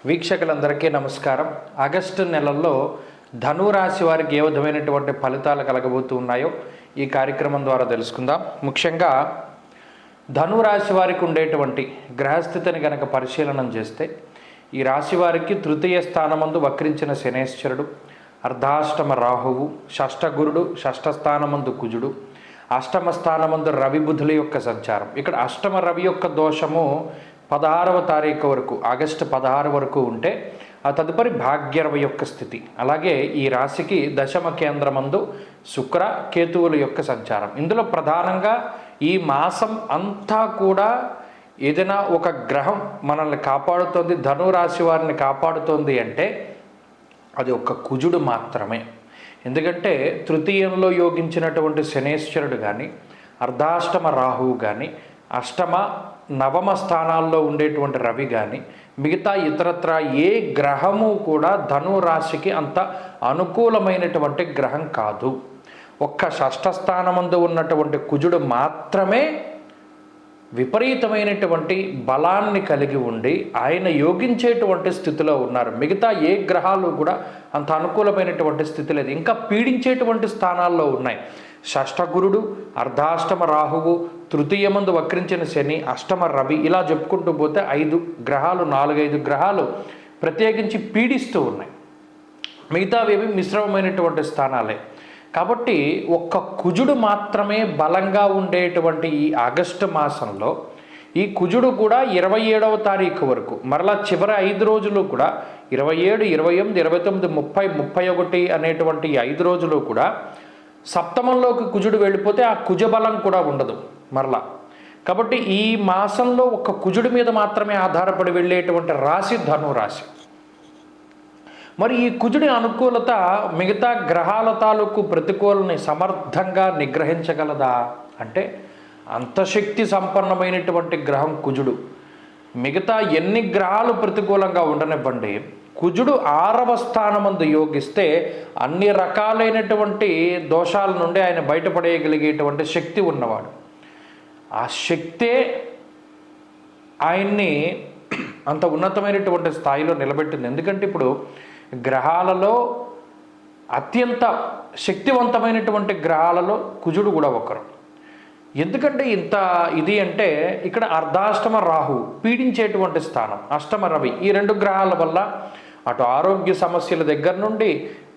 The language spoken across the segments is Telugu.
వీక్షకులందరికీ నమస్కారం. ఆగస్టు నెలల్లో ధనురాశి వారికి ఏ విధమైనటువంటి ఫలితాలు కలగబోతూ ఉన్నాయో ఈ కార్యక్రమం ద్వారా తెలుసుకుందాం. ముఖ్యంగా ధనురాశి వారికి ఉండేటువంటి గ్రహస్థితిని కనుక పరిశీలనం చేస్తే ఈ రాశి వారికి తృతీయ స్థానమందు వక్రించిన శనేశ్వరుడు, అర్ధాష్టమ రాహువు, షష్ఠ గురుడు, షష్ఠ స్థానమందు కుజుడు, అష్టమ స్థానమందు రవి బుధుల యొక్క సంచారం. ఇక్కడ అష్టమ రవి యొక్క దోషము 16వ తారీఖు వరకు, ఆగస్టు 16 వరకు ఉంటే ఆ తదుపరి భాగ్యరవి యొక్క స్థితి. అలాగే ఈ రాశికి దశమ కేంద్రమందు శుక్ర కేతువుల యొక్క సంచారం. ఇందులో ప్రధానంగా ఈ మాసం అంతా కూడా ఏదైనా ఒక గ్రహం మనల్ని కాపాడుతోంది, ధనురాశి వారిని కాపాడుతోంది అంటే అది ఒక కుజుడు మాత్రమే. ఎందుకంటే తృతీయంలో యోగించినటువంటి శనేశ్వరుడు కానీ, అర్ధాష్టమ రాహువు కానీ, అష్టమ నవమ స్థానాల్లో ఉండేటువంటి రవి కానీ, మిగతా ఇతరత్ర ఏ గ్రహము కూడా ధనురాశికి అంత అనుకూలమైనటువంటి గ్రహం కాదు. ఒక్క షష్ఠ స్థానమందు ఉన్నటువంటి కుజుడు మాత్రమే విపరీతమైనటువంటి బలాన్ని కలిగి ఉండి ఆయన యోగించేటువంటి స్థితిలో ఉన్నారు. మిగతా ఏ గ్రహాలు కూడా అంత అనుకూలమైనటువంటి స్థితి లేదు, ఇంకా పీడించేటువంటి స్థానాల్లో ఉన్నాయి. షష్ఠ గురుడు, అర్ధాష్టమ రాహువు, తృతీయమందు వక్రించిన శని, అష్టమ రవి, ఇలా చెప్పుకుంటూ పోతే 4-5 గ్రహాలు ప్రత్యేకించి పీడిస్తూ ఉన్నాయి. మిగతావేవి మిశ్రమమైనటువంటి స్థానాలే. కాబట్టి ఒక్క కుజుడు మాత్రమే బలంగా ఉండేటువంటి ఈ ఆగస్టు మాసంలో ఈ కుజుడు కూడా 27వ తారీఖు వరకు, మరలా చివరి 5 రోజులు కూడా 27, 28, 29, 30, 31 అనేటువంటి ఈ 5 రోజులు కూడా సప్తమంలోకి కుజుడు వెళ్ళిపోతే ఆ కుజబలం కూడా ఉండదు మరలా. కాబట్టి ఈ మాసంలో ఒక కుజుడి మీద మాత్రమే ఆధారపడి వెళ్ళేటువంటి రాశి ధనురాశి. మరి ఈ కుజుడి అనుకూలత మిగతా గ్రహాల తాలూకు ప్రతికూలని సమర్థంగా నిగ్రహించగలదా అంటే అంత శక్తి సంపన్నమైనటువంటి గ్రహం కుజుడు. మిగతా ఎన్ని గ్రహాలు ప్రతికూలంగా ఉండనివ్వండి, కుజుడు 6వ స్థానమందు యోగిస్తే అన్ని రకాలైనటువంటి దోషాల నుండి ఆయన బయటపడేయగలిగేటువంటి శక్తి ఉన్నవాడు. ఆ శక్తే ఆయన్ని అంత ఉన్నతమైనటువంటి స్థాయిలో నిలబెట్టింది. ఎందుకంటే ఇప్పుడు గ్రహాలలో అత్యంత శక్తివంతమైనటువంటి గ్రహాలలో కుజుడు కూడా ఒకరు. ఎందుకంటే ఇంత ఇది అంటే ఇక్కడ అర్ధాష్టమ రాహు పీడించేటువంటి స్థానం, అష్టమ రవి, ఈ 2 గ్రహాల వల్ల అటు ఆరోగ్య సమస్యల దగ్గర నుండి,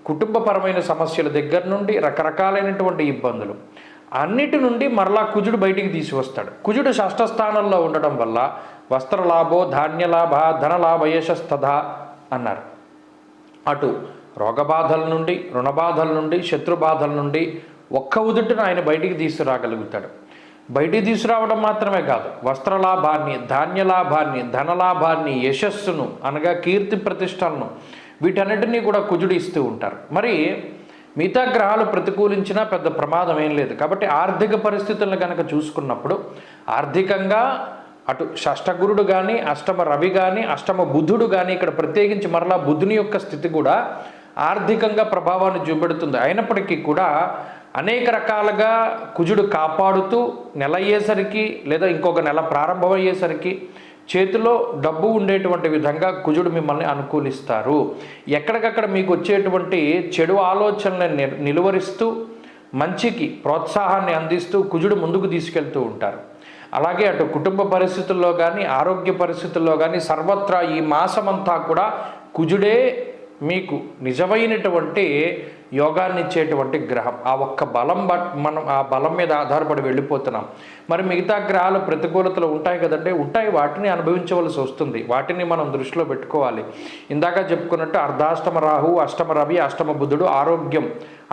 కుటుంబపరమైన సమస్యల దగ్గర నుండి, రకరకాలైనటువంటి ఇబ్బందులు అన్నిటి నుండి మరలా కుజుడు బయటికి తీసుకొస్తాడు. కుజుడు షష్ఠ స్థానంలో ఉండడం వల్ల వస్త్రలాభో, ధాన్యలాభ, ధనలాభ, యశస్తథ అన్నారు. అటు రోగబాధల నుండి, రుణబాధల నుండి, శత్రుబాధల నుండి ఒక్క ఉదుటిన ఆయన బయటికి తీసుకురాగలుగుతాడు. బయటికి తీసుకురావడం మాత్రమే కాదు, వస్త్రలాభాన్ని, ధాన్యలాభాన్ని, ధనలాభాన్ని, యశస్సును అనగా కీర్తి ప్రతిష్టలను, వీటన్నిటినీ కూడా కుజుడు ఇస్తూ ఉంటారు. మరి మిగతా గ్రహాలు ప్రతికూలించినా పెద్ద ప్రమాదం ఏం లేదు. కాబట్టి ఆర్థిక పరిస్థితులను కనుక చూసుకున్నప్పుడు ఆర్థికంగా అటు షష్ఠగురుడు కానీ, అష్టమ రవి కానీ, అష్టమ బుధుడు కానీ, ఇక్కడ ప్రత్యేకించి మరలా బుధుని యొక్క స్థితి కూడా ఆర్థికంగా ప్రభావాన్ని చూపెడుతుంది. అయినప్పటికీ కూడా అనేక రకాలుగా కుజుడు కాపాడుతూ నెల అయ్యేసరికి లేదా ఇంకొక నెల ప్రారంభమయ్యేసరికి చేతిలో డబ్బు ఉండేటువంటి విధంగా కుజుడు మిమ్మల్ని అనుకూలిస్తారు. ఎక్కడికక్కడ మీకు వచ్చేటువంటి చెడు ఆలోచనలను నిలువరిస్తూ మంచికి ప్రోత్సాహాన్ని అందిస్తూ కుజుడు ముందుకు తీసుకెళ్తూ ఉంటారు. అలాగే అటు కుటుంబ పరిస్థితుల్లో కానీ, ఆరోగ్య పరిస్థితుల్లో కానీ సర్వత్రా ఈ మాసమంతా కూడా కుజుడే మీకు నిజమైనటువంటి యోగాన్ని ఇచ్చేటువంటి గ్రహం. ఆ ఒక్క బలం మనం ఆ బలం మీద ఆధారపడి వెళ్ళిపోతున్నాం. మరి మిగతా గ్రహాలు ప్రతికూలతలు ఉంటాయి కదండి, ఉంటాయి, వాటిని అనుభవించవలసి వస్తుంది. వాటిని మనం దృష్టిలో పెట్టుకోవాలి. ఇందాక చెప్పుకున్నట్టు అర్ధాష్టమ రాహు, అష్టమ రవి, అష్టమ బుధుడు ఆరోగ్యం,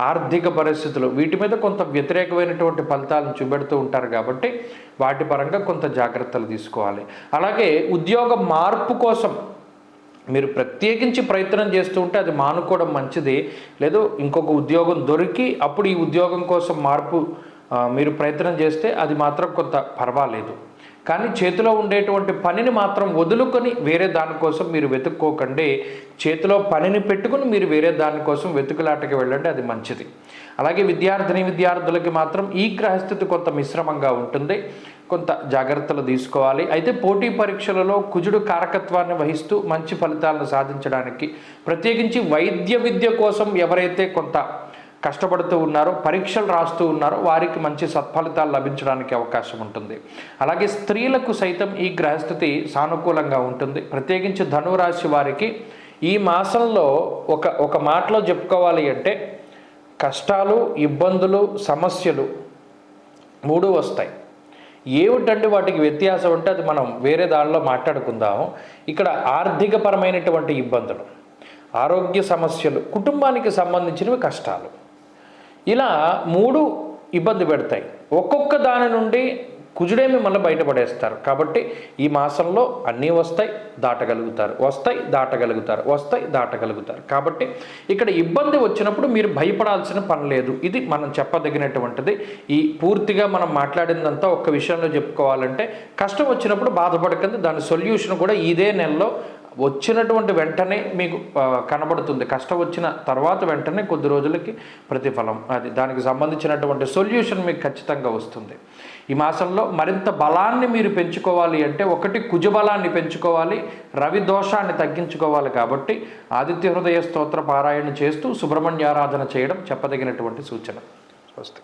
ఆర్థిక పరిస్థితులు, వీటి మీద కొంత వ్యతిరేకమైనటువంటి ఫలితాలను చూపెడుతూ ఉంటారు. కాబట్టి వాటి పరంగా కొంత జాగ్రత్తలు తీసుకోవాలి. అలాగే ఉద్యోగ మార్పు కోసం మీరు ప్రత్యేకించి ప్రయత్నం చేస్తూ ఉంటే అది మానుకోవడం మంచిది. లేదు ఇంకొక ఉద్యోగం దొరికి అప్పుడు ఈ ఉద్యోగం కోసం మార్పు మీరు ప్రయత్నం చేస్తే అది మాత్రం కొంత పర్వాలేదు. కానీ చేతిలో ఉండేటువంటి పనిని మాత్రం వదులుకొని వేరే దానికోసం మీరు వెతుక్కోకండి. చేతిలో పనిని పెట్టుకుని మీరు వేరే దానికోసం వెతుకులాటకి వెళ్ళండి, అది మంచిది. అలాగే విద్యార్థిని విద్యార్థులకి మాత్రం ఈ గ్రహస్థితి కొంత మిశ్రమంగా ఉంటుంది. కొంత జాగ్రత్తలు తీసుకోవాలి. అయితే పోటీ పరీక్షలలో కుజుడు కారకత్వాన్ని వహిస్తూ మంచి ఫలితాలను సాధించడానికి, ప్రత్యేకించి వైద్య విద్య కోసం ఎవరైతే కొంత కష్టపడుతూ ఉన్నారో, పరీక్షలు రాస్తూ ఉన్నారో వారికి మంచి సత్ఫలితాలు లభించడానికి అవకాశం ఉంటుంది. అలాగే స్త్రీలకు సైతం ఈ గ్రహస్థితి సానుకూలంగా ఉంటుంది. ప్రత్యేకించి ధనురాశి వారికి ఈ మాసంలో ఒక మాటలో చెప్పుకోవాలి అంటే కష్టాలు, ఇబ్బందులు, సమస్యలు 3 వస్తాయి. ఏమిటంటే వాటికి వ్యత్యాసం అంటే అది మనం వేరే దానిలో మాట్లాడుకుందాం. ఇక్కడ ఆర్థికపరమైనటువంటి ఇబ్బందులు, ఆరోగ్య సమస్యలు, కుటుంబానికి సంబంధించినవి కష్టాలు, ఇలా 3 ఇబ్బంది పెడతాయి. ఒక్కొక్క దాని నుండి కుజుడే మిమ్మల్ని బయటపడేస్తారు. కాబట్టి ఈ మాసంలో అన్నీ వస్తాయి, దాటగలుగుతారు, వస్తాయి, దాటగలుగుతారు, వస్తాయి, దాటగలుగుతారు. కాబట్టి ఇక్కడ ఇబ్బంది వచ్చినప్పుడు మీరు భయపడాల్సిన పని లేదు. ఇది మనం చెప్పదగినటువంటిది. ఈ పూర్తిగా మనం మాట్లాడిందంతా ఒక్క విషయంలో చెప్పుకోవాలంటే, కష్టం వచ్చినప్పుడు బాధపడకండి, దాని సొల్యూషన్ కూడా ఇదే నెలలో వచ్చినటువంటి వెంటనే మీకు కనబడుతుంది. కష్టం వచ్చిన తర్వాత వెంటనే కొద్ది రోజులకి ప్రతిఫలం, అది దానికి సంబంధించినటువంటి సొల్యూషన్ మీకు ఖచ్చితంగా వస్తుంది. ఈ మాసంలో మరింత బలాన్ని మీరు పెంచుకోవాలి అంటే, ఒకటి కుజబలాన్ని పెంచుకోవాలి, రవి దోషాన్ని తగ్గించుకోవాలి. కాబట్టి ఆదిత్య హృదయ స్తోత్ర పారాయణ చేస్తూ సుబ్రహ్మణ్యారాధన చేయడం చెప్పదగినటువంటి సూచన. స్వస్తి.